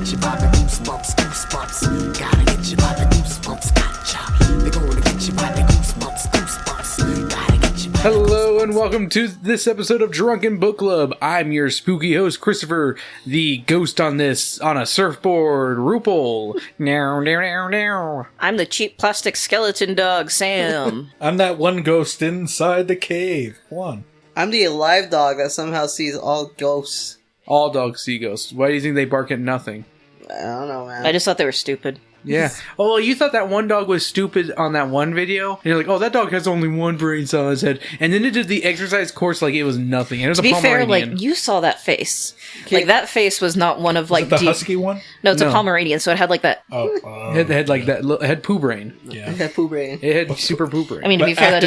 get you by the goosebumps, goosebumps. Gotta get you by the goosebumps, gotcha. They're gonna get you by the goosebumps, goosebumps. Gotta get you by the Hello and welcome to this episode of Drunken Book Club. I'm your spooky host, Christopher, the ghost on a surfboard, Rupal. Now. I'm the cheap plastic skeleton dog, Sam. I'm that one ghost inside the cave. One. I'm the alive dog that somehow sees all ghosts. All dogs see ghosts. Why do you think they bark at nothing? I don't know, man. I just thought they were stupid. Yeah. Oh, well, you thought that one dog was stupid on that one video? And you're like, oh, that dog has only one brain cell in his head. And then it did the exercise course like it was nothing. And it was To be a fair, Pomeranian. like, you saw that face. Like, that face was not one of, like, Is it the husky one? No, it's No. a Pomeranian, so it had, like, that... It had like that. It had poo brain. Yeah. That poo brain. It had super poo brain. I mean, to be fair,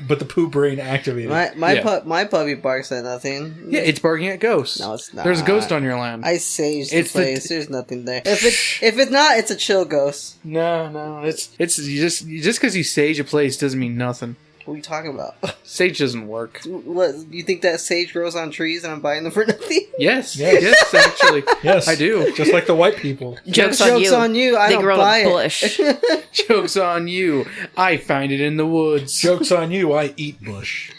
But the poo brain activated. My puppy barks at nothing. yeah, it's barking at ghosts. No, it's not. There's a ghost on your land. I saged the It's the- place. There's nothing there. If it's not, it's a chill ghost. No, it's you just because you sage a place doesn't mean nothing. What are you talking about? Sage doesn't work. What? You think that sage grows on trees and I'm buying them for nothing? Yes, Yes. yes, actually, Yes. I do. Just like the white people. joke's Joke's on on you. I they don't grow buy in a it. bush. Joke's on you. I find it in the woods. Joke's on you, I eat bush.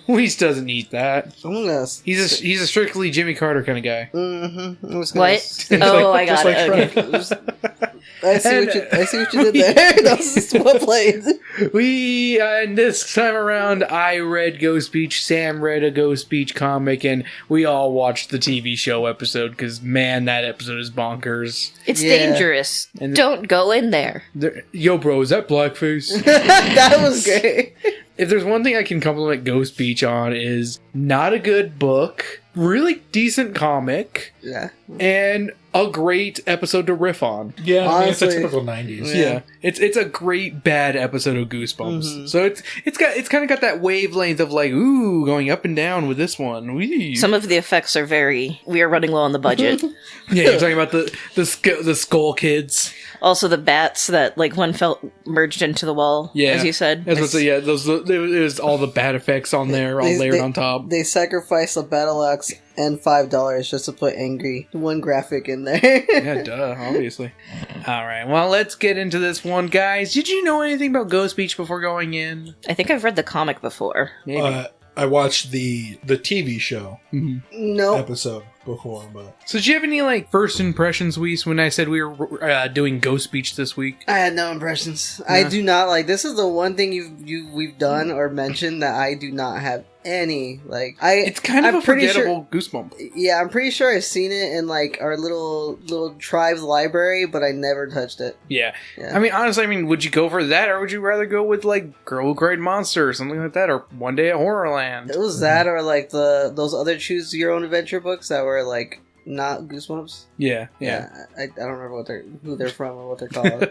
Weiss doesn't eat that. Yes. He's a strictly Jimmy Carter kind of guy. Mm-hmm. What? Oh, I got like it. Okay. I see what you did there. That was just what played. We and this time around, I read Ghost Beach. Sam read a Ghost Beach comic, and we all watched the TV show episode because man, that episode is bonkers. It's Yeah. dangerous. And- Don't go in there. Yo, bro, is that blackface? That was great. If there's one thing I can compliment Ghost Beach on is not a good book, really decent comic, Yeah. and a great episode to riff on. Yeah, I mean, it's a Honestly, typical 90s. Yeah, it's a great bad episode of Goosebumps. Mm-hmm. So it's kind of got that wavelength of like ooh going up and down with this one. Wee. Some of the effects are we are running low on the budget. Yeah, you're talking about the skull kids. Also, the bats that, like, one felt merged into the wall, Yeah, as you said. That's what. Yeah, it was all the bad effects on there, all layered on top. They sacrificed a battle axe and $5 just to put angry one graphic in there. Yeah, duh, obviously. All right, well, let's get into this one, guys. Did you know anything about Ghost Beach before going in? I think I've read the comic before. Maybe. I watched the TV show Nope. episode before, but So, did you have any like first impressions, Weiss, when I said we were doing Ghost Beach this week? I had no impressions. I do not like. This is the one thing we've done or mentioned that I do not have any. Like It's kind of I'm a pretty forgettable Goosebump. Yeah, I'm pretty sure I've seen it in like our little tribe's library, but I never touched it. Yeah. Yeah. I mean, honestly, would you go for that, or would you rather go with like Girl Who Cried Monster or something like that, or One Day at Horrorland? It was that or like those other choose your own adventure books that were like not Goosebumps. Yeah. I don't remember who they're from or what they're called.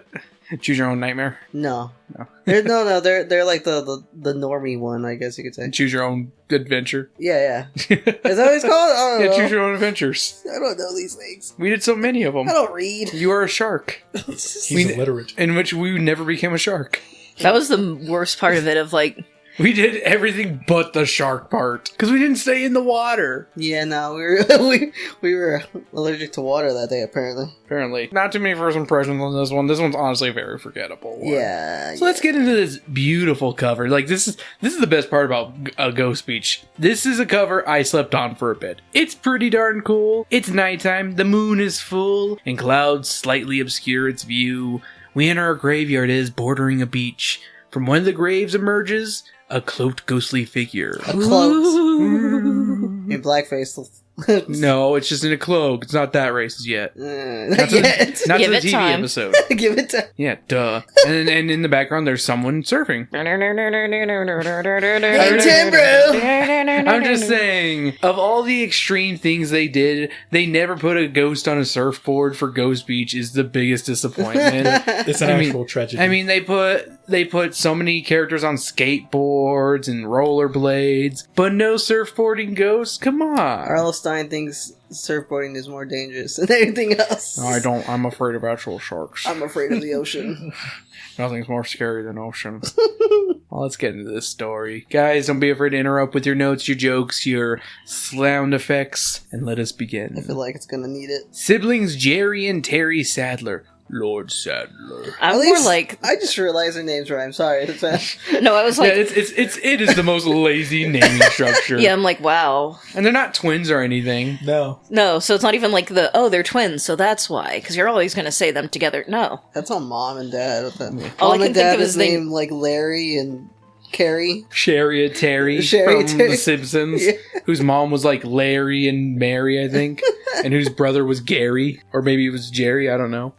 Choose Your Own Nightmare. No. No. They're like the normie one, I guess you could say. Choose Your Own Adventure. Yeah. Is that what it's called? I don't Yeah, know. Choose Your Own Adventures. I don't know these things. We did so many of them. I don't read. You are a shark, he's We- illiterate. in which we never became a shark. That was the worst part of it, of, like... We did everything but the shark part because we didn't stay in the water. Yeah, no, we were allergic to water that day apparently. Apparently, not too many first impressions on this one. This one's honestly very forgettable. Yeah. So let's get into this beautiful cover. Like this is the best part about Ghost Beach. This is a cover I slept on for a bit. It's pretty darn cool. It's nighttime. The moon is full, and clouds slightly obscure its view. We enter a graveyard as bordering a beach. From one of the graves emerges a cloaked ghostly figure. A cloaked in blackface. No, it's just in a cloak. It's not that racist yet. Not yet. Not Give to the it TV time. episode. Give it time. Yeah, duh. And in the background, there's someone surfing. Hey, Tim, bro. I'm just saying, of all the extreme things they did, they never put a ghost on a surfboard for Ghost Beach is the biggest disappointment. It's an actual tragedy. I mean, they put so many characters on skateboards and rollerblades, but no surfboarding ghosts? Come on. R.L. Stein thinks surfboarding is more dangerous than anything else. No, I don't. I'm afraid of actual sharks. I'm afraid of the ocean. Nothing's more scary than ocean. Well, let's get into this story. Guys, don't be afraid to interrupt with your notes, your jokes, your sound effects, and let us begin. I feel like it's gonna need it. Siblings Jerry and Terry Sadler. Lord Sadler. I'm At more least- like I just realized their names right. I'm sorry. no. I was like, Yeah, it is the most lazy naming structure. yeah. I'm like, wow. And they're not twins or anything. No. No, so it's not even like they're twins, so that's why. Because you're always going to say them together. No. That's on mom and dad. All I Mom can and think dad of is is they- named like Larry and Carrie. Sherry and Terry Sherry from Terry. The Simpsons, Yeah. whose mom was like Larry and Mary, I think, and whose brother was Gary, or maybe it was Jerry, I don't know.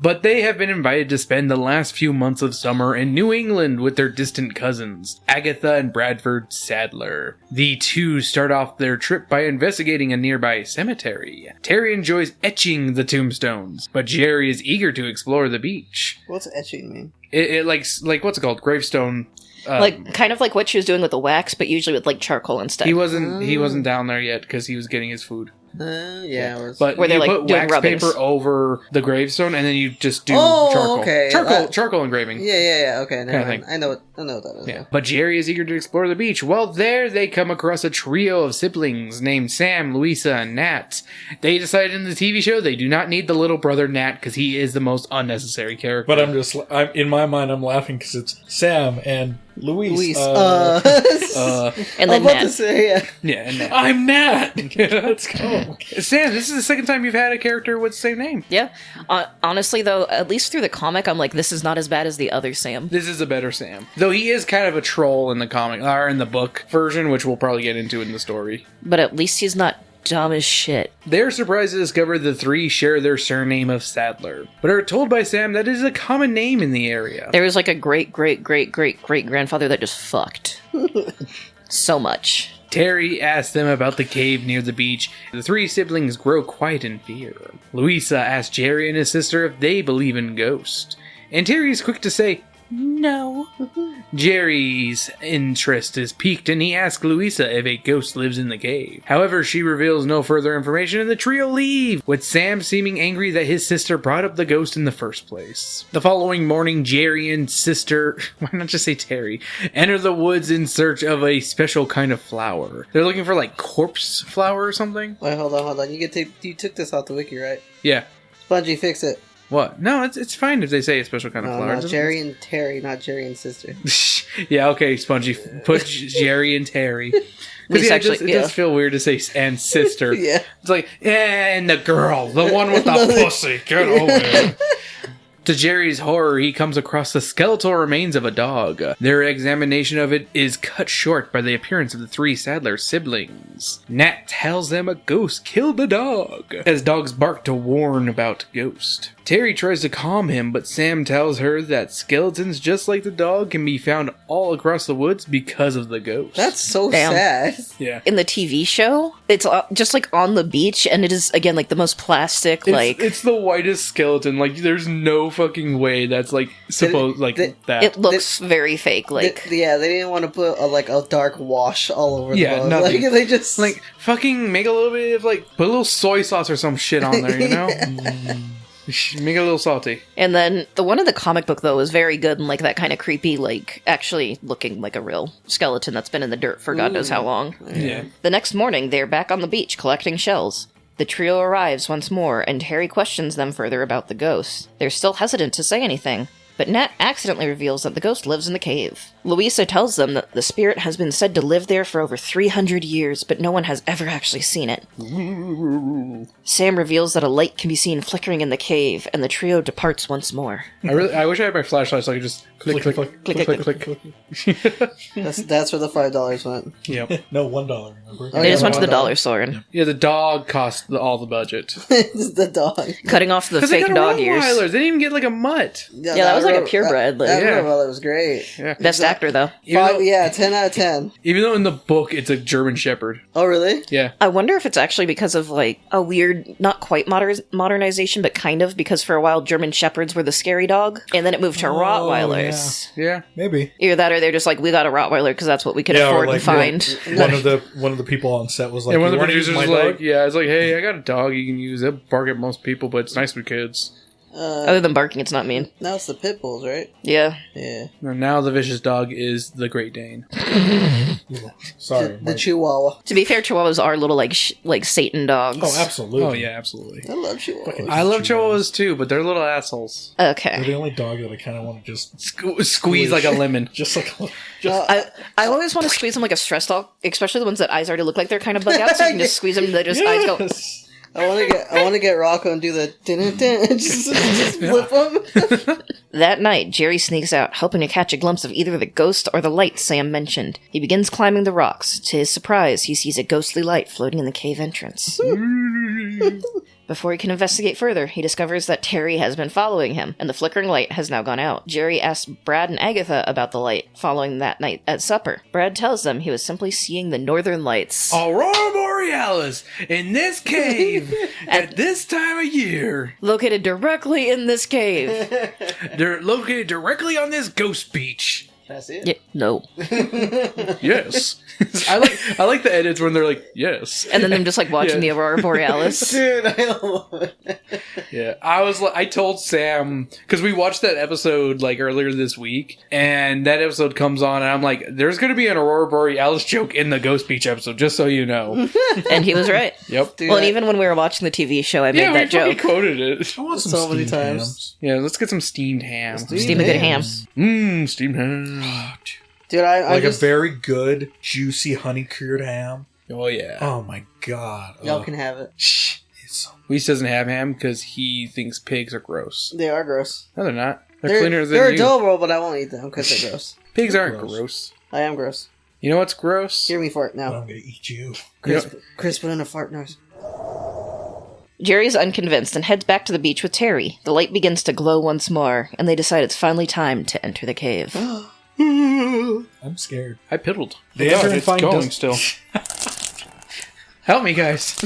But they have been invited to spend the last few months of summer in New England with their distant cousins, Agatha and Bradford Sadler. The two start off their trip by investigating a nearby cemetery. Terry enjoys etching the tombstones, but Jerry is eager to explore the beach. What's etching mean? It like what's it called? Gravestone. Like, kind of like what she was doing with the wax, but usually with, like, charcoal instead. He wasn't down there yet because he was getting his food. Yeah. It was. But Where they're, you like, put doing wax rubbings. paper over the gravestone, and then you just do Oh, charcoal. okay. Charcoal engraving. Yeah. Okay. Never Kinda mind. I know what that is. Yeah. But Jerry is eager to explore the beach. Well, there they come across a trio of siblings named Sam, Louisa, and Nat. They decided in the TV show they do not need the little brother Nat because he is the most unnecessary character. But I'm in my mind, I'm laughing because it's Sam and Luis. And I'm then about Nat. to say, yeah. yeah, and Nat. I'm Nat. Let's go. Sam, this is the second time you've had a character with the same name. Yeah. Honestly, though, at least through the comic, I'm like, this is not as bad as the other Sam. This is a better Sam. Though he is kind of a troll in the comic, or in the book version, which we'll probably get into in the story. But at least he's not dumb as shit. They're surprised to discover the three share their surname of Sadler, but are told by Sam that it is a common name in the area. There was like a great grandfather that just fucked. So much. Terry asks them about the cave near the beach. The three siblings grow quiet in fear. Louisa asks Jerry and his sister if they believe in ghosts, and Terry is quick to say, no. Jerry's interest is piqued and he asks Louisa if a ghost lives in the cave. However, she reveals no further information and the trio leave, with Sam seeming angry that his sister brought up the ghost in the first place. The following morning, Jerry and sister, why not just say Terry, enter the woods in search of a special kind of flower. They're looking for like corpse flower or something? Wait, hold on. You took this off the wiki, right? Yeah. Spongy, fix it. What? No, it's fine if they say a special kind of No, flower. not Jerry and Terry, not Jerry and sister. Yeah, okay, Spongy. Put Jerry and Terry. Least Because actually, it does feel weird to say and sister. Yeah. It's like, and the girl, the one with the pussy. Get over it. To Jerry's horror, he comes across the skeletal remains of a dog. Their examination of it is cut short by the appearance of the three Sadler siblings. Nat tells them a ghost killed the dog, as dogs bark to warn about ghost. Terry tries to calm him, but Sam tells her that skeletons just like the dog can be found all across the woods because of the ghost. That's so Damn. sad. yeah. In the TV show, it's just like on the beach, and it is again like the most plastic. It's the whitest skeleton. Like, there's no fucking way that's like supposed like that. it looks very fake. Like They didn't want to put a dark wash all over Yeah, the boat. nothing. Like, they just Like, fucking make a little bit of, like, put a little soy sauce or some shit on there, you know? Make it a little salty. And then the one in the comic book, though, is very good and like that kind of creepy, like actually looking like a real skeleton that's been in the dirt for God knows how long. Yeah. The next morning, they're back on the beach collecting shells. The trio arrives once more, and Harry questions them further about the ghost. They're still hesitant to say anything, but Nat accidentally reveals that the ghost lives in the cave. Louisa tells them that the spirit has been said to live there for over 300 years, but no one has ever actually seen it. Sam reveals that a light can be seen flickering in the cave, and the trio departs once more. I wish I had my flashlight so I could just click, click, click, click, click, click. that's where the $5 went. Yep. No, $1. Remember? Oh, They just yeah, went to the $1. dollar store and Yeah, the dog cost all the budget. It's the dog. cutting off the Because they fake got dog Rottweilers. ears. They didn't even get like a mutt. Yeah, that was like a purebred, like- That Yeah. Rottweiler was great. Yeah. Best actor, though. Even though, 10 out of 10. even though in the book it's a German Shepherd. Oh, really? Yeah. I wonder if it's actually because of like a weird, not quite modernization, but kind of, because for a while German Shepherds were the scary dog, and then it moved to Rottweilers. Yeah. Maybe. Either that or they're just like, we got a Rottweiler because that's what we could Yeah, or afford like and find. one of the people on set was like, And one of "You the wanna use producers my was dog?" like, yeah, it's like, hey, I got a dog you can use. It'll bark at most people, but it's nice with kids. Other than barking, it's not mean. Now it's the pit bulls, right? Yeah. Yeah. Now the vicious dog is the Great Dane. Sorry. The Chihuahua. To be fair, Chihuahuas are little like Satan dogs. Oh, absolutely. Oh yeah, absolutely. I love Chihuahuas. I love Chihuahuas too, but they're little assholes. They're Okay. the only dog that I kind of want to just Squeeze like a lemon. just like I always want to squeeze them like a stress dog, especially the ones that eyes already look like they're kind of bug out, so you can just squeeze them and they just eyes go. yes. I want to get Rocco and do the just flip them. That night, Jerry sneaks out, hoping to catch a glimpse of either the ghost or the light Sam mentioned. He begins climbing the rocks. To his surprise, he sees a ghostly light floating in the cave entrance. Before he can investigate further, he discovers that Terry has been following him, and the flickering light has now gone out. Jerry asks Brad and Agatha about the light following that night at supper. Brad tells them he was simply seeing the northern lights. Aurora Borealis in this cave at this time of year. Located directly in this cave. They're located directly on this ghost beach. That's it. Yeah, no. Yes. I like the edits when they're like, yes. And then them just like watching Yeah. the Aurora Borealis. Dude, I love it. Yeah, I told Sam, because we watched that episode like earlier this week, and that episode comes on, and I'm like, there's going to be an Aurora Borealis joke in the Ghost Beach episode, just so you know. And he was right. Yep. Dude, Well, and even when we were watching the TV show, I made that we fucking joke. quoted it. I want some So many steamed times. hams. Yeah, let's get some steamed ham. Steam a good ham. Steamed ham. Dude, I Like just... a very good, juicy, honey-cured ham. Oh, yeah. Oh my god. Y'all Oh, can have it. it's so... Weiss doesn't have ham because he thinks pigs are gross. They are gross. No, they're not. They're cleaner than They're you. adorable, but I won't eat them because they're gross. Pigs aren't Gross. gross. I am gross. You know what's gross? Hear me fart I'm now. gonna eat you. Chris put in a fart noise. Jerry's unconvinced and heads back to the beach with Terry. The light begins to glow once more, and they decide it's finally time to enter the cave. I'm scared. I piddled. They Oh, enter and it's find going dust- still. Help me, guys.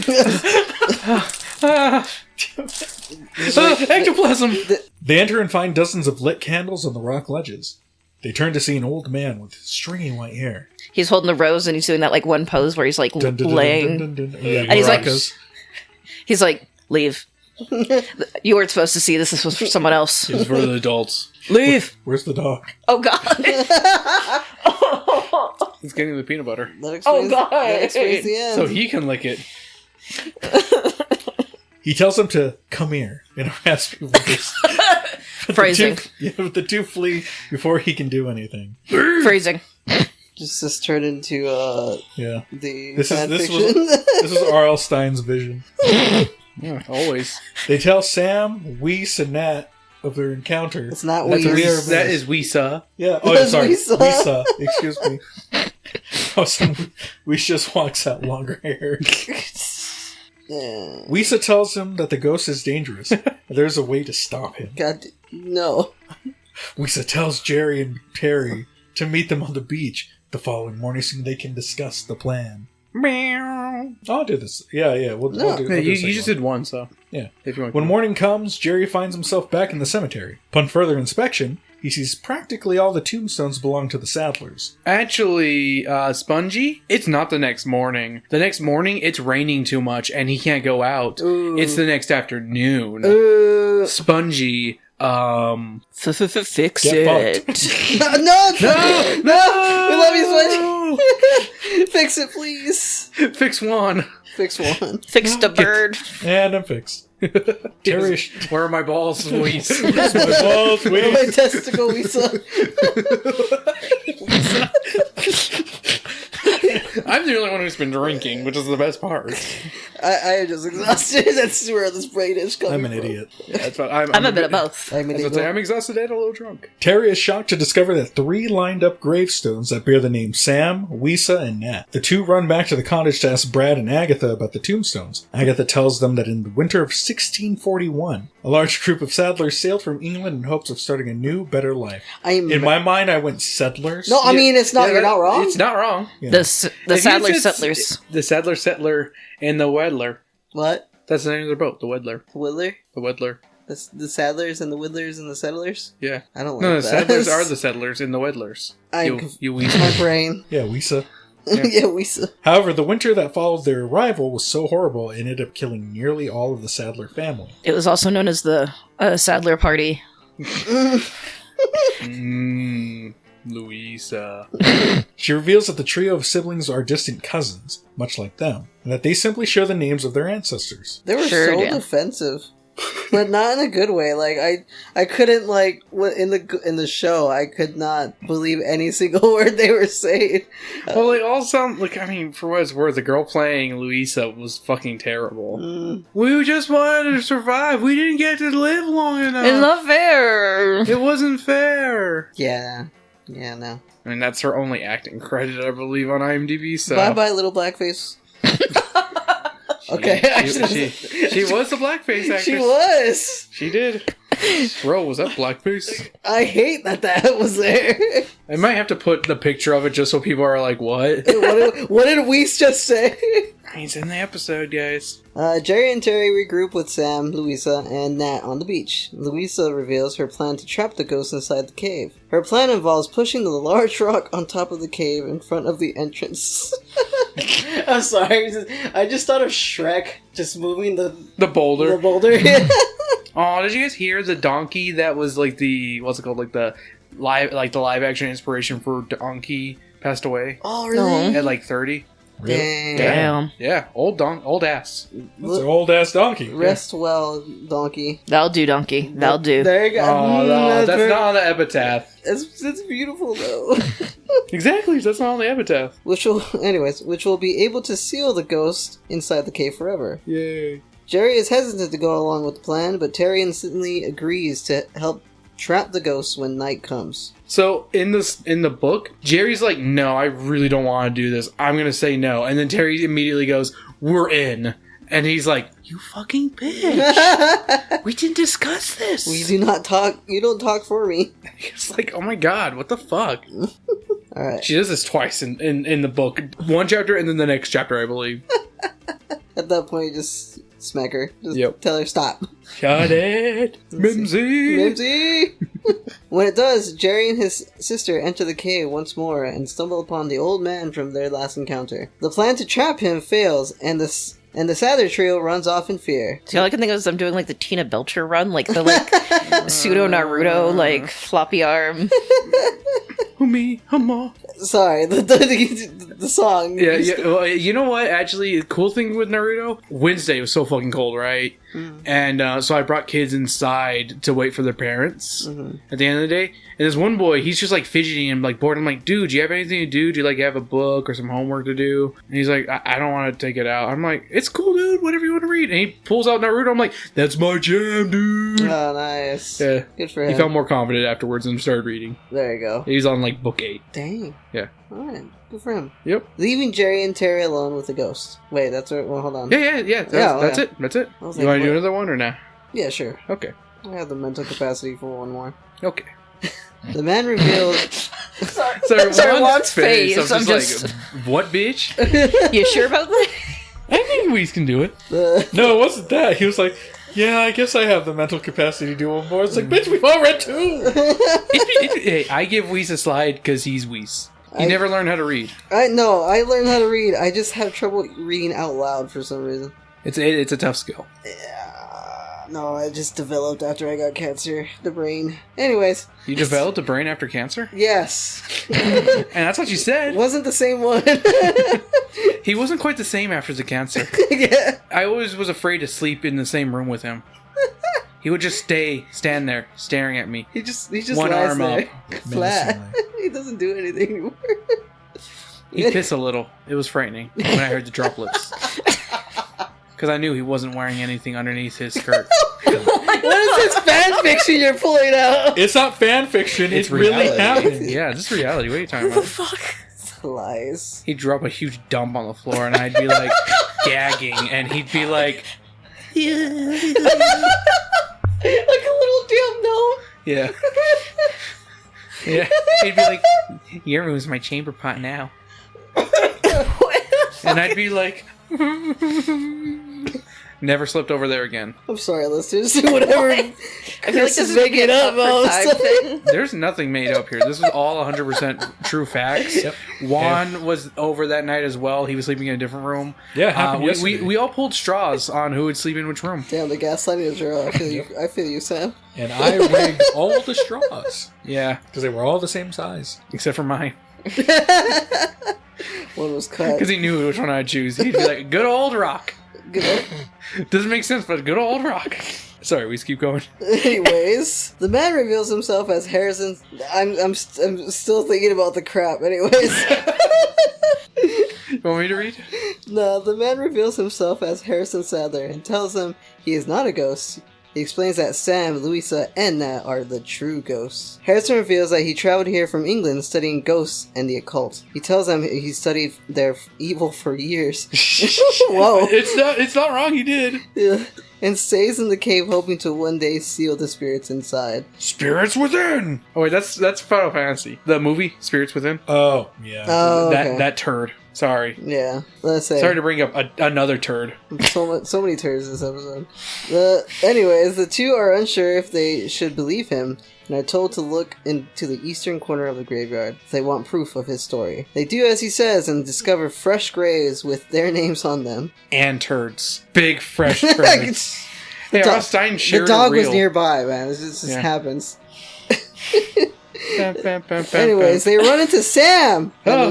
Ectoplasm! They enter and find dozens of lit candles on the rock ledges. They turn to see an old man with stringy white hair. He's holding the rose and he's doing that like one pose where he's like Dun, dun, dun, laying. dun, dun, dun. Yeah, And he's like- maracas. He's like, leave. You weren't supposed to see this. This was for someone else. It's for the adults. Leave. Where's the dog? Oh God. He's getting the peanut butter. That explains, God. that explains the end. So he can lick it. He tells them to come here in a raspy voice. Phrasing. But the two flee before he can do anything. Phrasing. Just turned into Yeah. the This is fan this fiction. was this is R.L. Stein's vision. Yeah, always. They tell Sam, Weiss, and Nat of their encounter. It's not That's weird. weird. that is Weesa. Yeah. Oh, That's sorry. Weiss. Weiss. Excuse me. Oh, so Weiss just walks out longer hair. Yeah. Weiss tells him that the ghost is dangerous. And there's a way to stop him. God, no. Weiss tells Jerry and Terry to meet them on the beach the following morning so they can discuss the plan. Meow. I'll do this. Yeah. We'll No. do, Yeah, I'll do you a second just one. did one, so. Yeah. If you want. When morning comes, Jerry finds himself back in the cemetery. Upon further inspection, he sees practically all the tombstones belong to the Sadlers. Actually, Spongy, it's not the next morning. The next morning, it's raining too much and he can't go out. Ooh. It's the next afternoon. Spongy, Fix Get it. No! No! We love you, Spongy! Fix it, please! Fix one. Fix one. Fix the bird. And I'm fixed. Terry, Where are my balls, Louise? my balls, My Weiss. testicle, we saw. I'm the only one who's been drinking, which is the best part. I am just exhausted. That's where this brain is coming I'm an from. idiot. That's what I'm a bit of both. I'm an I was about to say, idiot. I'm exhausted and a little drunk. Terry is shocked to discover that 3 lined up gravestones that bear the name Sam, Weisa, and Nat. The two run back to the cottage to ask Brad and Agatha about the tombstones. Agatha tells them that in the winter of 1641, a large group of settlers sailed from England in hopes of starting a new, better life. In my mind, I went settlers. No, I mean, it's not. Yeah, you're not wrong. It's not wrong. Yeah. The If you Sadler said settlers. The Sadler Settler and the Wedler. What? That's the name of their boat, the Wedler. The Whittler? The Wedler. The Sadlers and the Whittlers and the Settlers? Yeah. I don't like No, the that. Settlers are the settlers and the Wedlers. I'm You conf- you My weasel. brain. Yeah, Weisa. Yeah, Weesa. However, the winter that followed their arrival was so horrible, it ended up killing nearly all of the Sadler family. It was also known as the Sadler Party. Louisa. She reveals that the trio of siblings are distant cousins, much like them, and that they simply share the names of their ancestors. They were Sure, so yeah. defensive, but not in a good way. Like I couldn't like in the show. I could not believe any single word they were saying. Well, they all sound like, I mean, for what it's worth, the girl playing Louisa was fucking terrible. We just wanted to survive. We didn't get to live long enough. It's not fair. It wasn't fair. Yeah, no. I mean, that's her only acting credit, I believe, on IMDb. So Bye bye, little blackface. Okay, she was the blackface actress. She was. She did. Bro, was that blackface? I hate that was there. I might have to put the picture of it just so people are like, what? What did Weiss just say? He's in the episode, guys. Jerry and Terry regroup with Sam, Louisa, and Nat on the beach. Louisa reveals her plan to trap the ghost inside the cave. Her plan involves pushing the large rock on top of the cave in front of the entrance. I'm sorry, I just thought of Shrek just moving the boulder. The boulder. Oh, did you guys hear the donkey that was like the, what's it called, like the live action inspiration for Donkey passed away Oh, really? at like 30? Dang. Damn. Yeah, old ass. That's an old-ass donkey. Rest well, donkey. That'll do, donkey. That'll do. There you go. Oh, no, that's very- not on the epitaph. It's beautiful though. Exactly, that's not on the epitaph. which will be able to seal the ghost inside the cave forever. Yay. Jerry is hesitant to go along with the plan, but Terry instantly agrees to help trap the ghost when night comes. So in the book, Jerry's like, no, I really don't want to do this. I'm gonna say no. And then Terry immediately goes, we're in. And he's like, you fucking bitch. We didn't discuss this. We do not talk. You don't talk for me. It's like, oh my god, what the fuck? All right. She does this twice in the book. One chapter and then the next chapter, I believe. At that point, just smack her. Just Yep. tell her stop. Got it. Mimsy. Mimsy! When it does, Jerry and his sister enter the cave once more and stumble upon the old man from their last encounter. The plan to trap him fails, and the Sadler trio runs off in fear. See, all I can think of is I'm doing like the Tina Belcher run, like the pseudo Naruto, like floppy arm. Humi, hama. Sorry, the song. Yeah. Well, you know what? Actually, the cool thing with Naruto, Wednesday was so fucking cold, right? And so I brought kids inside to wait for their parents at the end of the day. And this one boy, he's just like fidgeting and like bored. I'm like, dude, do you have anything to do? Do you like have a book or some homework to do? And he's like, I don't want to take it out. I'm like, it's cool, dude. Whatever you want to read. And he pulls out Naruto. I'm like, that's my jam, dude. Oh, nice. Yeah. Good for him. He felt more confident afterwards and started reading. There you go. He's on like book 8. Dang. Yeah. Alright. Good for him. Yep. Leaving Jerry and Terry alone with the ghost. Wait, that's right. Well, hold on. Yeah. That's it. That's it. I was You like, want to do what? another one or nah? Yeah, sure. Okay. I have the mental capacity for one more. Okay. The man revealed... Sorry, Juan's face. I'm I'm just just- like, what, bitch? You sure about that? I think we can do it. No, it wasn't that. He was like, yeah, I guess I have the mental capacity to do one more. It's like, bitch, we've all read 2! Hey, I give Weiss a slide because he's Weiss. He never learned how to read. I learned how to read. I just have trouble reading out loud for some reason. It's a tough skill. No, I just developed after I got cancer. The brain. Anyways. You developed a brain after cancer? Yes. And that's what you said. Wasn't the same one. He wasn't quite the same after the cancer. Yeah. I always was afraid to sleep in the same room with him. He would just stand there, staring at me. He just One lies arm there, up. flat. Menacingly. He doesn't do anything anymore. He'd piss a little. It was frightening when I heard the droplets. Because I knew he wasn't wearing anything underneath his skirt. What is this fan fiction you're pulling out? It's not fan fiction. It's really reality. happening. Yeah, this is reality. What are you talking about? Lies. He'd drop a huge dump on the floor and I'd be like gagging and he'd be like, Like a little damn gnome. yeah. Yeah. He'd be like, your room's my chamber pot now. And I'd be like, Never slept over there again. I'm sorry, listeners. Whatever. I feel like Chris this is is making making up up all for of a time sudden. thing. There's nothing made up here. This was all 100% true facts. Yep. Juan was over that night as well. He was sleeping in a different room. Yeah, it happened we yesterday. we all pulled straws on who would sleep in which room. Damn, the gaslighting is real. I feel you, Sam. And I rigged all the straws Yeah, because they were all the same size. except for mine. One was cut. Because he knew which one I'd choose. He'd be like, good old rock. Good. Doesn't make sense, but good old rock. Sorry, we just keep going. Anyways, the man reveals himself as Harrison. I'm still thinking about the crap. Anyways. You want me to read? No, the man reveals himself as Harrison Sadler and tells him he is not a ghost. He explains that Sam, Louisa, and Nat are the true ghosts. Harrison reveals that he traveled here from England studying ghosts and the occult. He tells them he studied their evil for years. Whoa. It's not wrong, he did. Yeah. And stays in the cave hoping to one day seal the spirits inside. Spirits Within! Oh wait, that's Final Fantasy. The movie, Spirits Within. Oh, yeah. Oh, okay. That turd. Sorry. Yeah, let's say. Sorry to bring up another turd. So many turds this episode. Anyways, the two are unsure if they should believe him, and are told to look into the eastern corner of the graveyard if they want proof of his story. They do as he says and discover fresh graves with their names on them. And turds. Big, fresh turds. Hey, The Rothstein shared the dog a was reel. nearby, man. This just Yeah. happens. Anyways, Anyways, they run into Sam and, Oh.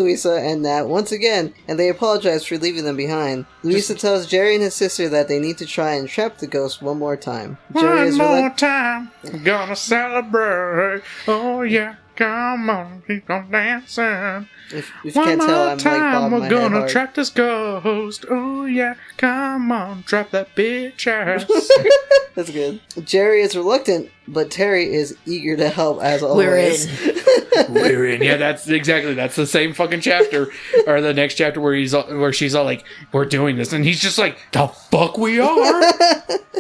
Louisa and Nat once again, and they apologize for leaving them behind. Louisa tells Jerry and his sister that they need to try and trap the ghost one more time. Jerry one is more time, we're gonna celebrate. Oh yeah, come on, keep on dancing. If you One can't tell, more I'm like time, bobbing we're my head gonna hard. trap this ghost. Oh yeah, come on, trap that bitch ass. That's good. Jerry is reluctant, but Terry is eager to help as always. We're in. Yeah, that's the same fucking chapter, or the next chapter where she's all like, "We're doing this," and he's just like, "The fuck we are."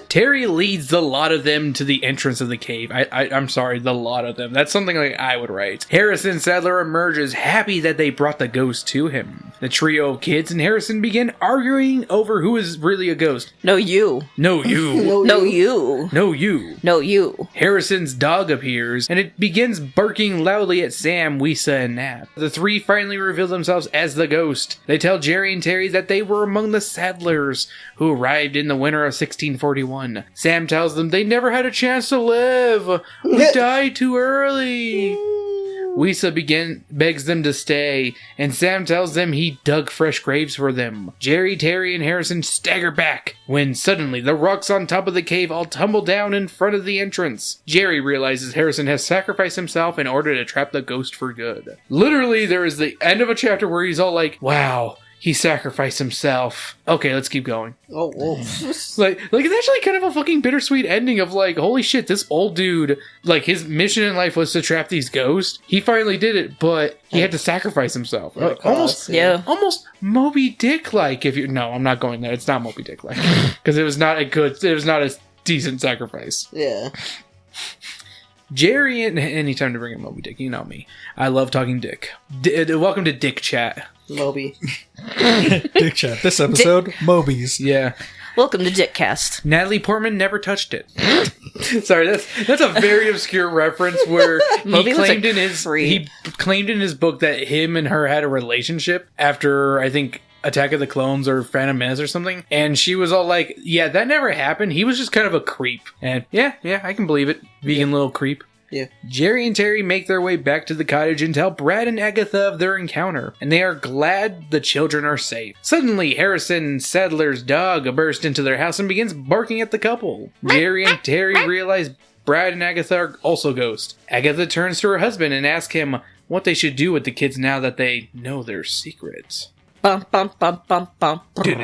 Terry leads the lot of them to the entrance of the cave. I'm sorry, the lot of them. That's something like I would write. Harrison Sadler emerges, happy that they brought the ghost to him. The trio of kids and Harrison begin arguing over who is really a ghost. No, you. No, you. No, you. No, you. No, you. Harrison's dog appears, and it begins barking loudly at Sam, Wisa, and Nat. The three finally reveal themselves as the ghost. They tell Jerry and Terry that they were among the Sadlers, who arrived in the winter of 1641. Sam tells them they never had a chance to live. We died too early. Wisa begs them to stay, and Sam tells them he dug fresh graves for them. Jerry, Terry, and Harrison stagger back, when suddenly the rocks on top of the cave all tumble down in front of the entrance. Jerry realizes Harrison has sacrificed himself in order to trap the ghost for good. Literally, there is the end of a chapter where he's all like, wow, he sacrificed himself. Okay, let's keep going. Oh, whoa. Like it's actually kind of a fucking bittersweet ending of like, holy shit, this old dude, like his mission in life was to trap these ghosts. He finally did it, but he had to sacrifice himself. Almost Moby Dick like. No, I'm not going there. It's not Moby Dick like because it was not a decent sacrifice. Yeah. Jerry and anytime to bring up Moby Dick, you know me. I love talking dick. Welcome to Dick Chat. Moby. Dick chat. This episode, Mobies. Yeah. Welcome to Dickcast. Natalie Portman never touched it. Sorry, that's a very obscure reference where Moby he was claimed a in his creep. he claimed in his book that him and her had a relationship after I think Attack of the Clones or Phantom Menace or something, and she was all like, "Yeah, that never happened. He was just kind of a creep." And yeah, I can believe it. Vegan little creep. Yeah. Jerry and Terry make their way back to the cottage and tell Brad and Agatha of their encounter, and they are glad the children are safe. Suddenly, Harrison Sadler's dog bursts into their house and begins barking at the couple. Jerry and Terry realize Brad and Agatha are also ghosts. Agatha turns to her husband and asks him what they should do with the kids now that they know their secrets. Bum, bum, bum, bum, bum. But in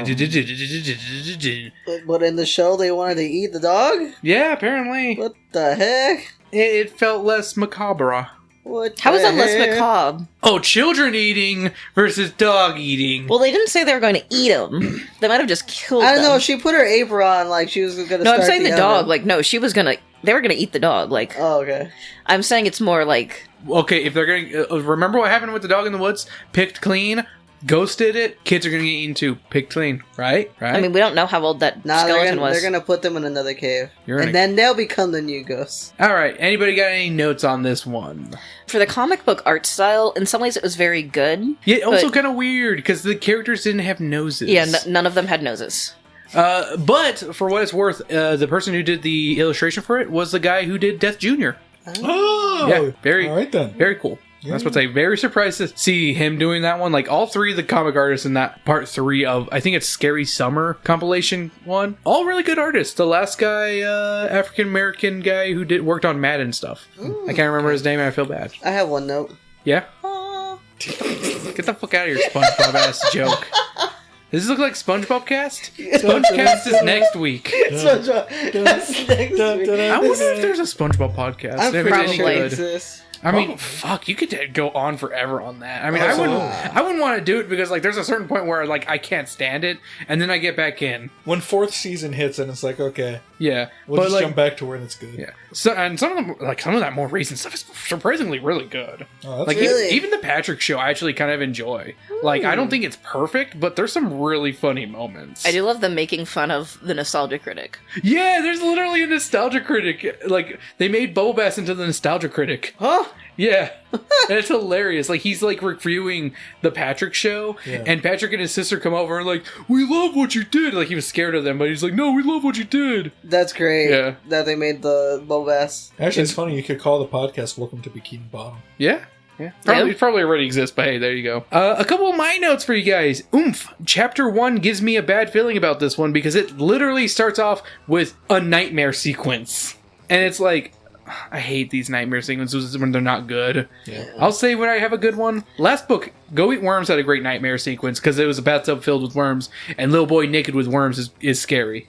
the show, they wanted to eat the dog? Yeah, apparently. What the heck? It felt less macabre. What How is the that less heck? macabre? Oh, children eating versus dog eating. Well, they didn't say they were going to eat them. They might have just killed I don't them. know, she put her apron on like she was going to No, start I'm saying the dog. oven. Like, no, she was gonna. They were gonna eat the dog. Like, Oh, okay. I'm saying it's more like Okay, if they're going to... remember what happened with the dog in the woods? Picked clean? Ghost did it, kids are gonna get eaten too. Pick clean, right? I mean, we don't know how old that Nah, skeleton was. they're gonna put them in another cave. You're in and then they'll become the new ghosts. Alright, anybody got any notes on this one? For the comic book art style, in some ways it was very good. Yeah, also but- kind of weird, because the characters didn't have noses. Yeah, none of them had noses. But, for what it's worth, the person who did the illustration for it was the guy who did Death Jr. Oh! Yeah, very, All right, then. very cool. That's what I'm very surprised to see him doing that one. Like, all three of the comic artists in that part 3 of, I think it's Scary Summer compilation one, all really good artists. The last guy, African-American guy who worked on Madden stuff. I can't remember his name and I feel bad. I have one note. Yeah? Get the fuck out of here, SpongeBob-ass joke. Does this look like SpongeBob Cast? SpongeCast is next week. That's next week. I wonder if there's a SpongeBob podcast. I'm Maybe pretty they sure it should. exists. I mean, fuck, you could go on forever on that. I mean, I wouldn't want to do it because, like, there's a certain point where, like, I can't stand it, and then I get back in. When 4th season hits and it's like, okay, Yeah. we'll just like, jump back to where it's good. Yeah. So, and some of them, like, some of that more recent stuff is surprisingly really good. Oh, that's Like, Really? even the Patrick show I actually kind of enjoy. Like, I don't think it's perfect, but there's some really funny moments. I do love them making fun of the nostalgia critic. Yeah, there's literally a nostalgia critic. Like, they made Bubble Bass into the nostalgia critic. Huh? Yeah. And it's hilarious. Like, he's, like, reviewing the Patrick show, Yeah. and Patrick and his sister come over and, like, we love what you did. Like, he was scared of them, but he's like, no, we love what you did. That's great. Yeah. That they made the Bobass. Actually, it's funny. You could call the podcast "Welcome to Bikini Bottom." Yeah. Yeah. It probably already exists, but hey, there you go. A couple of my notes for you guys. Oomph. Chapter 1 gives me a bad feeling about this one because it literally starts off with a nightmare sequence. And it's like, I hate these nightmare sequences when they're not good. Yeah. I'll say when I have a good one. Last book, Go Eat Worms had a great nightmare sequence because it was a bathtub filled with worms, and little boy naked with worms is scary.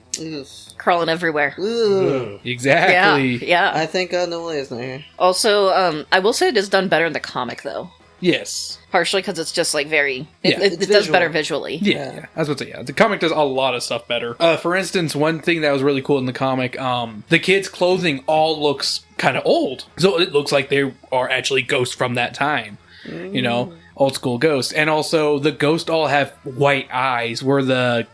Crawling everywhere. Ooh. Exactly. Yeah. I think Nolia's not here. Also, I will say it is done better in the comic, though. Yes. Partially because it's just, like, very... Yeah. It It's does visual. better visually. Yeah. That's what's yeah. The comic does a lot of stuff better. For instance, one thing that was really cool in the comic, the kids' clothing all looks kind of old, so it looks like they are actually ghosts from that time. You know, old school ghosts, and also the ghosts all have white eyes, where the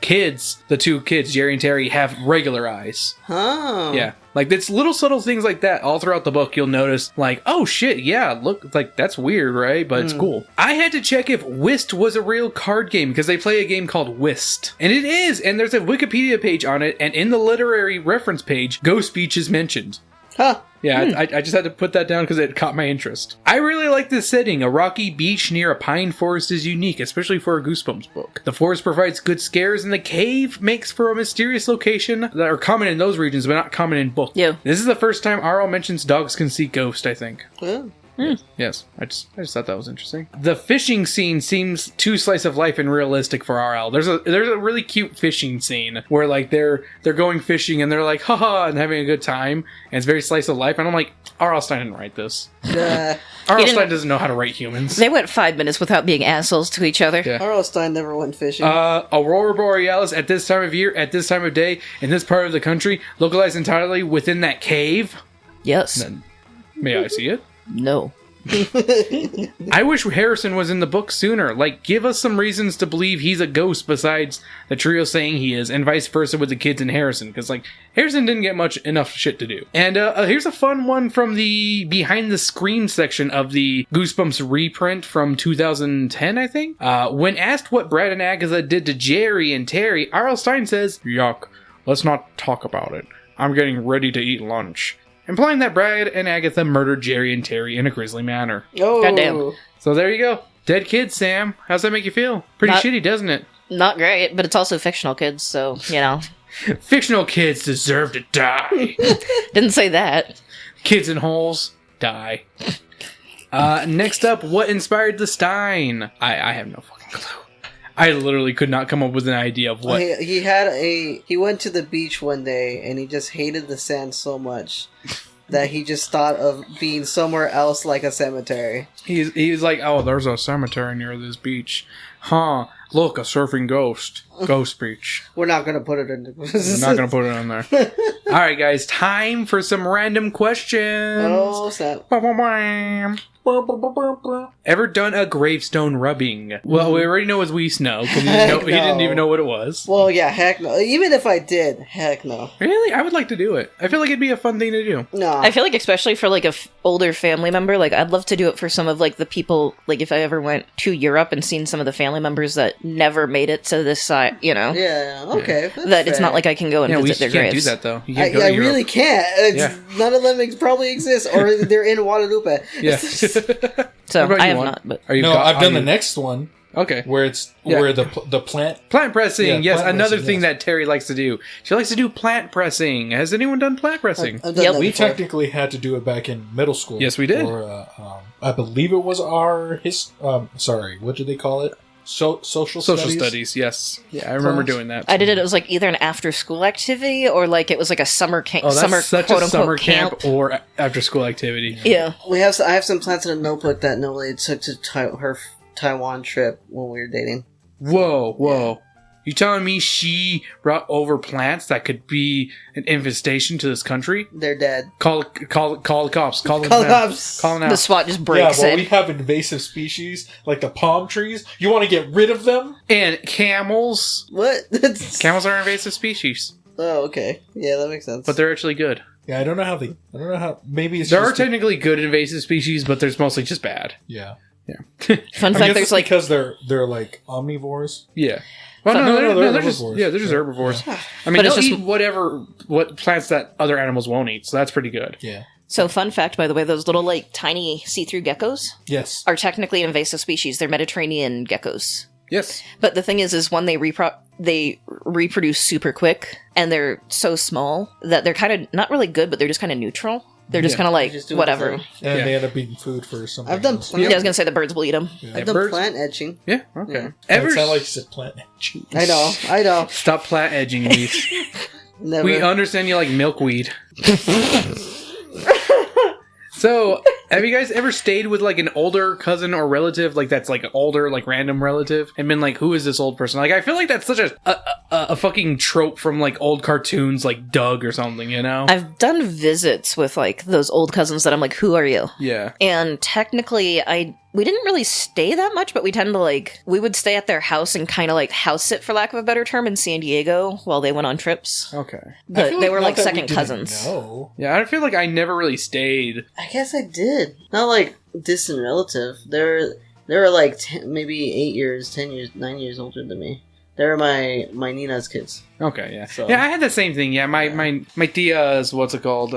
two kids, Jerry and Terry, have regular eyes. Huh. Yeah. Like, it's little subtle things like that all throughout the book. You'll notice, like, oh shit, yeah, look, like, that's weird, right? But it's cool. I had to check if Whist was a real card game because they play a game called Whist. And it is, and there's a Wikipedia page on it, and in the literary reference page, Ghost Beach is mentioned. Huh. Yeah, I just had to put that down because it caught my interest. I really like this setting. A rocky beach near a pine forest is unique, especially for a Goosebumps book. The forest provides good scares, and the cave makes for a mysterious location that are common in those regions, but not common in books. Yeah. This is the first time R.L. mentions dogs can see ghosts, I think. Well, Yes, I just thought that was interesting. The fishing scene seems too slice of life and realistic for RL. There's a really cute fishing scene where like they're going fishing and they're like haha and having a good time, and it's very slice of life. And I'm like, R.L. Stein didn't write this. R.L. didn't- Stein doesn't know how to write humans. They went 5 minutes without being assholes to each other. Yeah. R.L. Stein never went fishing. Aurora Borealis at this time of year, at this time of day, in this part of the country, localized entirely within that cave. Yes. Then, may I see it? No. I wish Harrison was in the book sooner. Like, give us some reasons to believe he's a ghost besides the trio saying he is, and vice versa with the kids and Harrison, because, like, Harrison didn't get enough shit to do. And here's a fun one from the behind the screen section of the Goosebumps reprint from 2010, I think. When asked what Brad and Agatha did to Jerry and Terry, R.L. Stein says, "Yuck, let's not talk about it. I'm getting ready to eat lunch." Implying that Brad and Agatha murdered Jerry and Terry in a grisly manner. Oh. Goddamn. So there you go. Dead kids, Sam. How's that make you feel? Pretty Not- shitty, doesn't it? Not great, but it's also fictional kids, so, you know. Fictional kids deserve to die. Didn't say that. Kids in holes, die. Next up, what inspired the Stein? I have no fucking clue. I literally could not come up with an idea of what. He went to the beach one day and he just hated the sand so much that he just thought of being somewhere else like a cemetery. He's like, oh, there's a cemetery near this beach. Huh. Look, a surfing ghost. Ghost speech. We're not gonna put it in. We're not going to put it on there. All right, guys. Time for some random questions. Oh, snap. Ever done a gravestone rubbing? Well, we already know it's we snow because he didn't even know what it was. Well, yeah, heck no. Even if I did, heck no. Really? I would like to do it. I feel like it'd be a fun thing to do. No. I feel like especially for like a older family member, like I'd love to do it for some of like the people, like if I ever went to Europe and seen some of the family members that never made it to this side, you know? Yeah, okay. that's That it's fair. not like I can go and Yeah, we visit their can't graves. do that though. You I, can't go to I Europe. really can't. None of them probably exist, or they're in Guadalupe. Yeah. So What about I you, have Juan? not, but Are you No, go- I've are done you- the next one Okay. where it's Yeah. where the plant. Plant pressing, Yeah, yes, plant another pressing, thing yes. that Terry likes to do. She likes to do plant pressing. Has anyone done plant pressing? I've done Yep. that We before. technically had to do it back in middle school. Yes, we did. Or, I believe it was our sorry, what did they call it? Social Studies, yes. Yeah, I remember Class? doing that. I did it. It was like either an after-school activity or like it was like a summer camp. Oh, that's summer such quote a unquote summer camp or after school activity. Yeah. I have some plants in a notebook that Nolly took to her Taiwan trip when we were dating. Whoa. You telling me she brought over plants that could be an infestation to this country? They're dead. Call the cops. Call them Call now. cops. Call them now. The SWAT just Yeah, breaks well, in. we have invasive species like the palm trees. You want to get rid of them? And camels. What? Camels are invasive species, Oh, okay. Yeah, that makes sense. but they're actually good. Yeah, I don't know how. Maybe it's There are just technically good invasive species, but there's mostly just bad. yeah. Fun I fact: guess there's it's like because they're like omnivores. Yeah. Well, Fun- they're just herbivores. they're just herbivores. I mean, But it's they'll just- eat what plants that other animals won't eat, so that's pretty good. Yeah. so. Fun fact, by the way, those little like tiny see-through geckos Yes. are technically an invasive species. They're Mediterranean geckos. Yes. But the thing is when they reproduce super quick, and they're so small that they're kind of not really good, but they're just kind of neutral. They're just Yeah. kind of like Just doing whatever. the thing. And Yeah. they end up eating food for something. I've done else. plant. Yeah, I was gonna say the birds will eat them. I've done birds- plant etching. Yeah. Okay. Yeah. Ever It sounded like you said plant. I know. stop plant edging me. Never. We understand you like milkweed. So, have you guys ever stayed with like an older cousin or relative, like that's like an older, like random relative, and been like, "Who is this old person?" Like, I feel like that's such a fucking trope from like old cartoons, like Doug or something, you know? I've done visits with like those old cousins that I'm like, who are you? Yeah. And technically, we didn't really stay that much, but we tend to we would stay at their house and kind of like house sit, for lack of a better term, in San Diego while they went on trips. Okay. I But feel they were not like that we second didn't cousins. know. Yeah, I feel like I never really stayed. I guess I did. Not like distant relative. They were like maybe 8 years, 10 years, 9 years older than me. They're my Nina's kids. Okay, yeah. So- Yeah, I had the same thing. Yeah, my tia's, what's it called?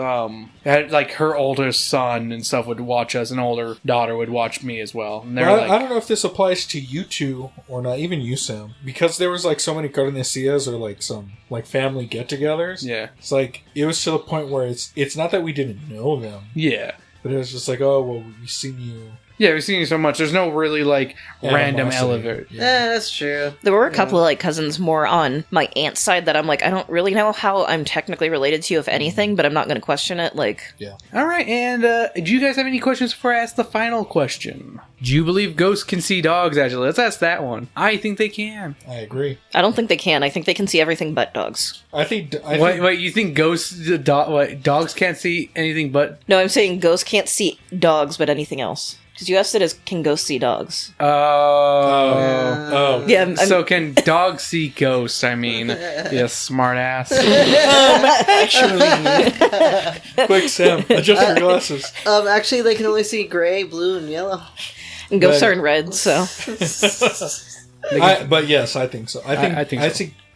Had like her oldest son and stuff would watch us, and older daughter would watch me as well. And they're Well, like, I don't know if this applies to you two or not, even you, Sam, because there was like so many carnecias or like some like family get-togethers. yeah, It's like it was to the point where it's not that we didn't know them, yeah. but it was just like, oh well, we've seen you. Yeah, we've seen you so much. There's no really like random Animosity. elevator. Yeah. That's true. There were a couple of like cousins more on my aunt's side that I'm like, I don't really know how I'm technically related to you, if anything, but I'm not going to question it. Like, All right, and do you guys have any questions before I ask the final question? Do you believe ghosts can see dogs? Actually, let's ask that one. I think they can. I agree. I don't think they can. I think they can see everything but dogs. I think Wait, you think dogs can't see anything but? No, I'm saying ghosts can't see dogs but anything else. Because you asked it as, can ghosts see dogs? Oh, Yeah, So can dogs see ghosts? I mean, yes, smart ass. quick, Sam, adjust your glasses. Actually, they can only see gray, blue, and yellow. And ghosts Right. are in red, so. But yes, I think so. I think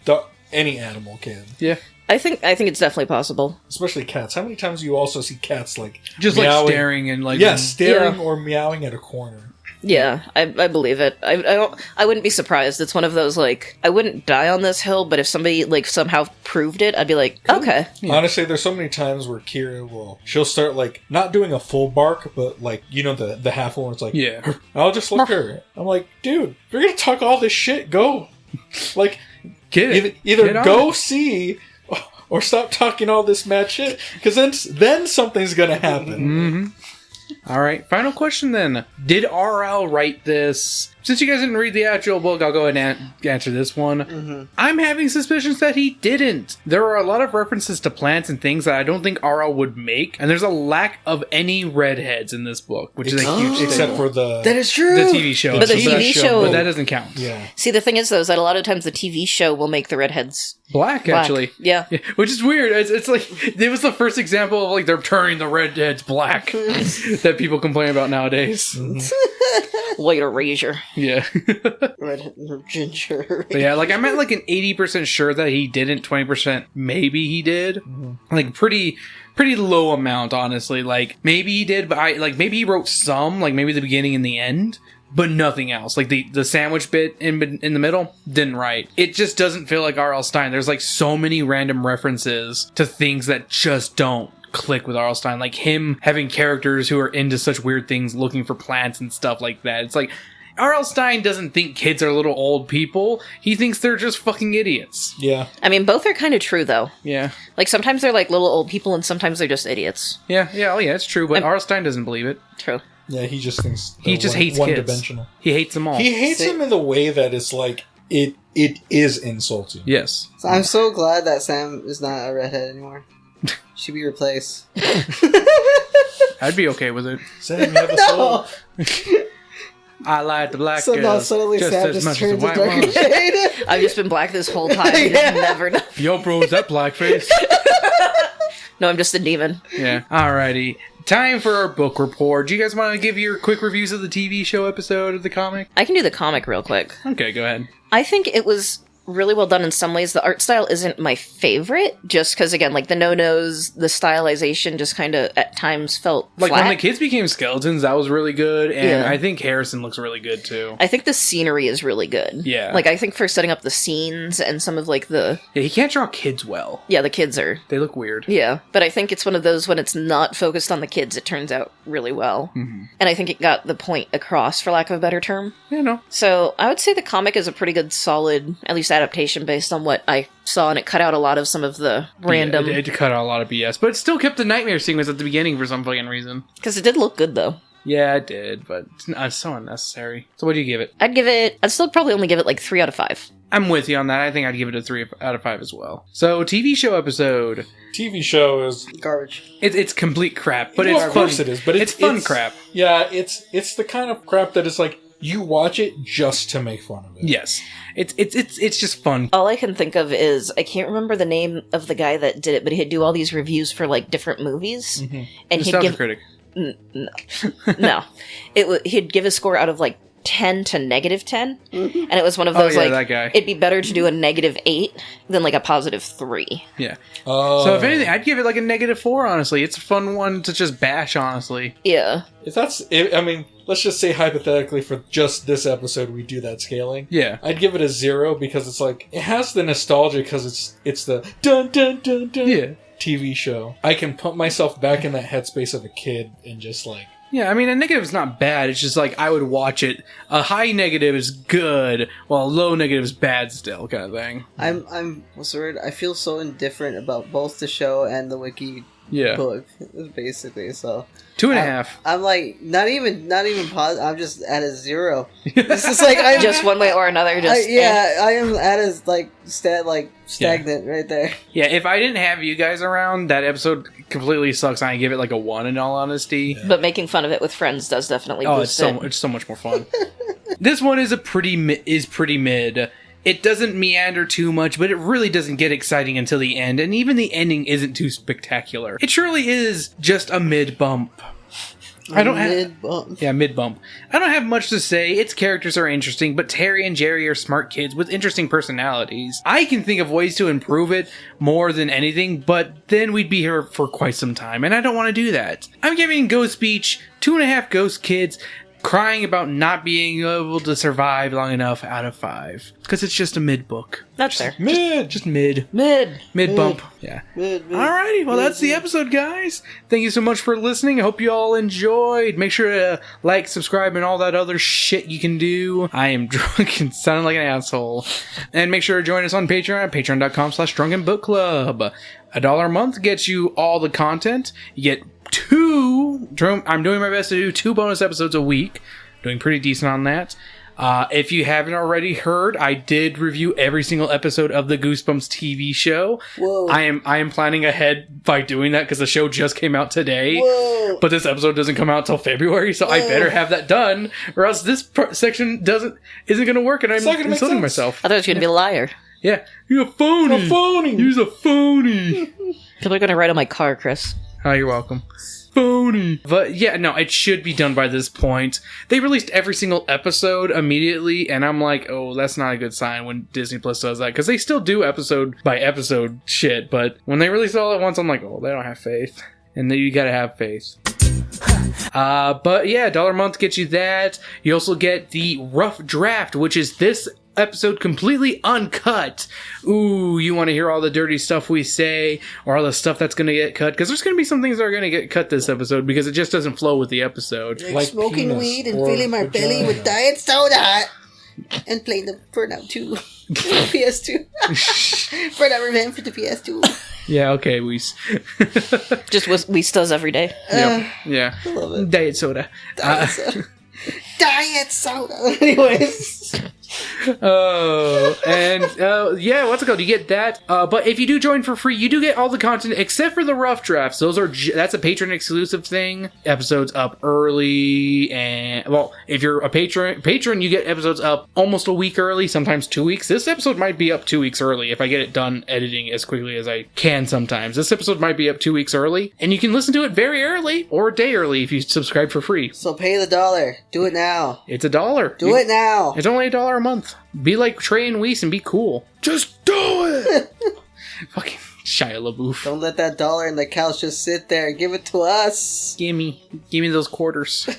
so. Any animal can, Yeah, I think it's definitely possible. especially cats. How many times do you also see cats like just like meowing? staring and like staring Yeah. or meowing at a corner. Yeah, I believe it. I wouldn't be surprised. It's one of those, like, I wouldn't die on this hill, but if somebody, like, somehow proved it, I'd be like, okay. Yeah. Honestly, there's so many times where Kira she'll start like not doing a full bark, but like the half one. It's like Yeah. I'll just look at her. I'm like, dude, if you're gonna talk all this shit, go. Like either Get on go it. see or stop talking all this mad shit, because then something's gonna happen. All right, final question then. Did RL write this? since you guys didn't read the actual book, I'll go ahead and answer this one. I'm having suspicions that he didn't. There are a lot of references to plants and things that I don't think R.L. would make, and there's a lack of any redheads in this book, which is a huge thing. Except for the That is true. The TV show. But the TV show- But that doesn't count. yeah. See, the thing is, though, is that a lot of times the TV show will make the redheads Black, black. actually. Yeah. Which is weird. It's like, it was the first example of, like, they're turning the redheads black that people complain about nowadays. White erasure. Yeah. Red or ginger. But yeah, like, I'm at, like, an 80% sure that he didn't, 20% maybe he did. Like, pretty low amount, honestly. Like, maybe he did, but maybe he wrote some, like, maybe the beginning and the end. But nothing else. Like, the sandwich bit in the middle, didn't write. It just doesn't feel like R.L. Stine. There's, like, so many random references to things that just don't click with R.L. Stine. Like, him having characters who are into such weird things, looking for plants and stuff like that. It's like, R.L. Stine doesn't think kids are little old people. He thinks they're just fucking idiots. Yeah. I mean, both are kind of true, though. Yeah. Like, sometimes they're like little old people, and sometimes they're just idiots. Yeah, it's true. But R.L. Stine doesn't believe it. True. Yeah, he just thinks He just hates kids. one-dimensional. He hates them all. He hates him in the way that it's like, it is insulting. Yes. So I'm so glad that Sam is not a redhead anymore. Should be replaced. I'd be okay with it. Sam, you have a soul. I like the black So now girls suddenly just Sam as just much as the turns a white dark ones. shade. I've just been black this whole time. And Yeah. never know. Yo, bro, is that blackface? No, I'm just a demon. Yeah. Alrighty. Time for our book report. Do you guys want to give your quick reviews of the TV show episode of the comic? I can do the comic real quick. Okay, go ahead. I think it was really well done in some ways. The art style isn't my favorite, just because, again, like the no-nos, the stylization just kind of at times felt Like, flat. when the kids became skeletons, that was really good, and Yeah. I think Harrison looks really good, too. I think the scenery is really good. Yeah. Like, I think for setting up the scenes and some of, like, the Yeah, he can't draw kids well. kids are... They look weird. Yeah, but I think it's one of those when it's not focused on the kids, it turns out really well. Mm-hmm. And I think it got the point across, for lack of a better term. Yeah, no. So I would say the comic is a pretty good, solid, at least adaptation based on what I saw, and it cut out a lot of some of the random... Yeah, it cut out a lot of BS, but it still kept the nightmare sequence at the beginning for some fucking reason. Because it did look good, though. Yeah, it did, but it's so unnecessary. So what do you give it? I'd still probably only give it like 3 out of 5. I'm with you on that. I think I'd give it a 3 out of 5 as well. So, TV show episode. TV show is Garbage. It's complete crap, but well, it's of fun. course it is, but it's fun crap. Yeah, it's the kind of crap that is like you watch it just to make fun of it. Yes, it's just fun. All I can think of is, I can't remember the name of the guy that did it, but he'd do all these reviews for like different movies. And he'd Nostalgia give... critic. No. He'd give a score out of like 10 to negative 10. And it was one of Oh, those yeah, like, that guy. it'd be better to do a negative 8 than like a positive 3. Yeah. Oh, So if anything, I'd give it like a -4. Honestly, it's a fun one to just bash. Honestly, Yeah. if that's, I mean, let's just say hypothetically for just this episode we do that scaling. yeah. I'd give it a 0 because it's like it has the nostalgia because it's the dun dun dun dun Yeah. TV show. I can put myself back in that headspace of a kid and just like. Yeah, I mean, a negative is not bad. It's just like I would watch it. A high negative is good, while a low negative is bad still, kind of thing. I'm what's the word? I feel so indifferent about both the show and the wiki Yeah. book, basically. So 2.5. I'm like not even positive. I'm just at a 0. It's just like I'm Just one way or another. Just I am at a stagnant right there. Yeah, if I didn't have you guys around, that episode completely sucks. I give it like a 1 in all honesty. But making fun of it with friends does definitely Oh, it's boost it. so much more fun. This one is pretty mid. It doesn't meander too much, but it really doesn't get exciting until the end, and even the ending isn't too spectacular. It surely is just a mid bump. I don't have Mid-bump. mid bump. I don't have much to say. Its characters are interesting, but Terry and Jerry are smart kids with interesting personalities. I can think of ways to improve it more than anything, but then we'd be here for quite some time, and I don't want to do that. I'm giving Ghost Beach 2.5 ghost kids crying about not being able to survive long enough out of 5. Because it's just a mid book. That's fair. Just mid. Mid. Mid bump. Yeah. Mid. Alrighty, well that's the episode, guys. Thank you so much for listening. I hope you all enjoyed. Make sure to like, subscribe, and all that other shit you can do. I am drunk and sounding like an asshole. And make sure to join us on Patreon at patreon.com/Drunken Book Club. $1 a month gets you all the content. You get I'm doing my best to do 2 bonus episodes a week. Doing pretty decent on that. If you haven't already heard, I did review every single episode of the Goosebumps TV show. Whoa. I am planning ahead by doing that because the show just came out today. Whoa. But this episode doesn't come out till February, so I better have that done, or else this section isn't going to work, and I'm not gonna make insulting sense. myself. I thought it was going to be a liar. Yeah, you're a phony. A phony. You're a phony. People are going to write on my car, Chris. Oh, you're welcome. Phony. But yeah, no, it should be done by this point. They released every single episode immediately, and I'm like, oh, that's not a good sign when Disney Plus does that, because they still do episode by episode shit, but when they release it all at once, I'm like, oh, they don't have faith. And then you gotta have faith. But yeah, $1 a month gets you that. You also get the rough draft, which is this episode completely uncut. Ooh, you want to hear all the dirty stuff we say, or all the stuff that's going to get cut? Because there's going to be some things that are going to get cut this episode because it just doesn't flow with the episode. Like Like smoking penis weed and or filling my belly vagina. with diet soda. And playing the Burnout 2 for PS2. Burnout Revenge for the PS2. Yeah, okay, Weiss. Just what Weiss does every day. Yep, yeah. I love it. Diet soda. Diet soda. Diet soda. Anyways. Oh, and yeah, what's it called? You get that. But if you do join for free, you do get all the content except for the rough drafts. Those are that's a patron exclusive thing. Episodes up early, and well, if you're a patron, you get episodes up almost a week early, sometimes 2 weeks. This episode might be up 2 weeks early if I get it done editing as quickly as I can. Sometimes this episode might be up 2 weeks early, and you can listen to it very early or a day early if you subscribe for free. So pay the $1. Do it now. It's $1. Do it now. It's only $1 a month. Be like Trey and Weiss and be cool. Just do it! Fucking Shia LaBeouf. Don't let that $1 in the couch just sit there. Give it to us. Give me those quarters.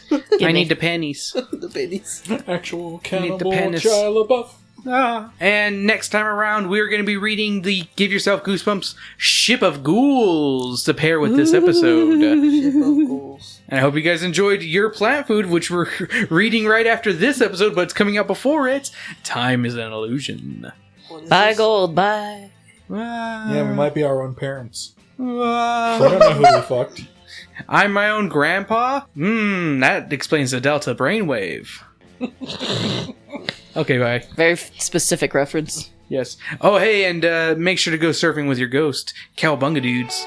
I need the pennies. The pennies. Actual Need the cannibal penis. Shia LaBeouf. And next time around, we're going to be reading the Give Yourself Goosebumps Ship of Ghouls to pair with this episode. Ship of ghouls. And I hope you guys enjoyed Your Plant Food, which we're reading right after this episode, but it's coming out before it. Time is an illusion. What is Bye, this? gold, bye. Yeah, we might be our own parents. I I'm don't know who we fucked. my own grandpa? That explains the Delta brainwave. Okay, bye. Very specific reference. Yes. Oh, hey, and make sure to go surfing with your ghost. Cowabunga dudes.